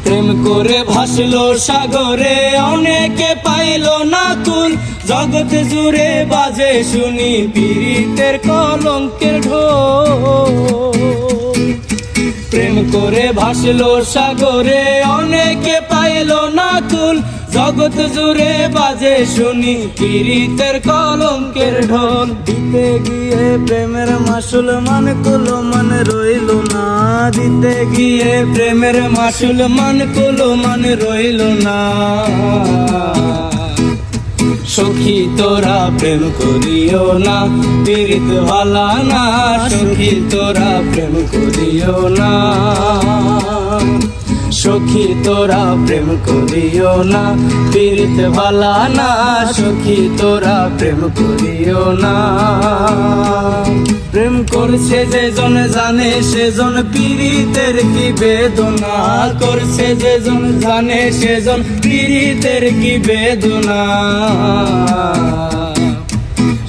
প্রেম করে ভাসলো সাগরে অনেকে পাইলো না কুল, জগৎ জুড়ে বাজে শুনি পীড়িতের কলঙ্কের ঢোল। প্রেম করে ভাসলো সাগরে অনেকে পাইলো না কুল, জগৎ জুড়ে বাজে শুনি পীড়িতের কলঙ্কের ঢোল। দিতে গিয়ে প্রেমের মাসুল মান কুলো মান রইল না, দিতে গিয়ে প্রেমের মাসুল মান কুলো মান রইল না। সখী তোরা প্রেম করিও না, পীড়িত ভালা না। সখী তোরা প্রেম করিও না, সখী তোরা প্রেম করিও না, পীড়িত ভালা না। সখী তোরা প্রেম করিও না। প্রেম করছে যেজন জানে সেজন পীড়িতের কি বেদনা, করছে যেজন জানে সেজন পীড়িতের কি বেদনা।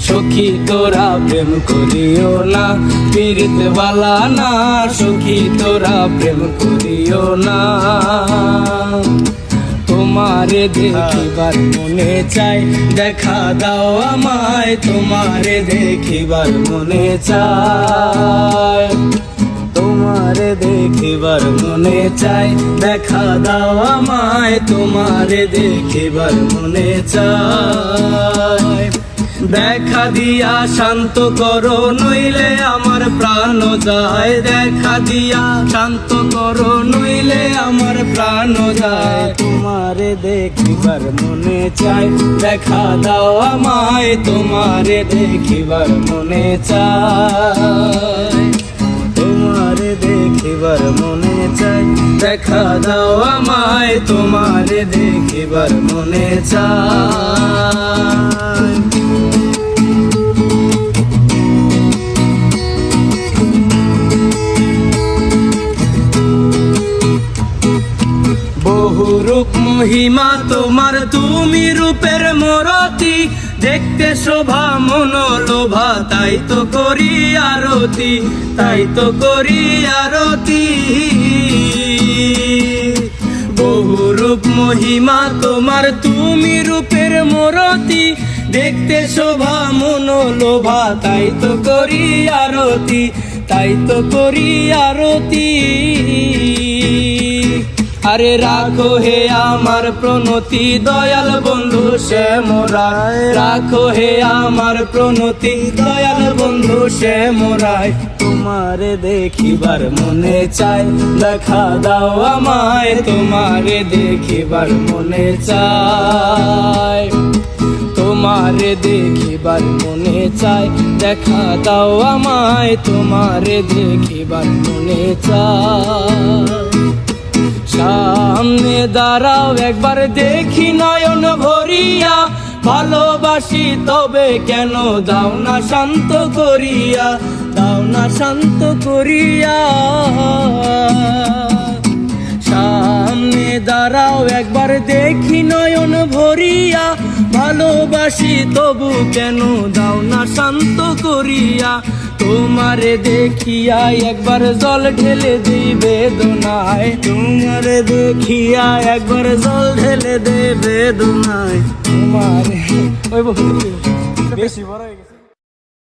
সখী তোরা প্রেম করিও না, পীড়িত বালা না। সখী তোরা প্রেম করিও না। তোমারে দেখিবার মনে চাই, দেখা দাও আমায়। তোমারে দেখিবার মনে চাই, তোমারে দেখিবার মনে চাই, দেখা দাও আমায়। তোমারে দেখিবার মনে চাই। দেখা দিয়া শান্ত করো নইলে আমার প্রাণ যায়, দেখা দিয়া শান্ত করো নইলে আমার প্রাণ যায়। তোমারে দেখিবার মনে চাই, দেখা দাও আমায়। তোমারে দেখিবার মনে চাই, তোমারে দেখিবার মনে চাই, দেখা দাও আমায়। তোমারে দেখিবার মনে চাই। বহু রূপ মহিমা তোমার, তুমি রূপের মরতি। দেখতে শোভা মনোলোভা, তাই তো করি আরতি, তাই তো করি আরতি। বহু রূপ মহিমা তোমার, তুমি রূপের মরতি। দেখতে শোভা মনোলোভা, তাই তো করি আরতি, তাই তো করি আরতি। আরে রাখো হে আমার প্রণতি দয়াল বন্ধু শ্যামরায়, রাখো হে আমার প্রণতি দয়াল বন্ধু শ্যামরায়। তোমারে দেখিবার মনে চাই, দেখা দাও আমায়। তোমারে দেখিবার মনে চাই, তোমারে দেখিবার মনে চাই, দেখা দাও আমায়। তোমারে দেখিবার মনে চাই। সামনে দাঁড়াও একবার দেখি নয়ন ভরিয়া, ভালোবাসি তবে কেন দাও না শান্ত করিয়া, দাও না শান্ত করিয়া। সামনে দাঁড়াও একবার দেখি নয়ন ভরিয়া, ভালোবাসি তবু কেন দাও না শান্ত করিয়া। তোমারে দেখিয়া একবার জল ঢেলে দিই বেদনায়, তোমারে দেখিয়া একবার জল ঢেলে দে বেদনায়। তোমারে বেশি বড় হয়ে গেছে।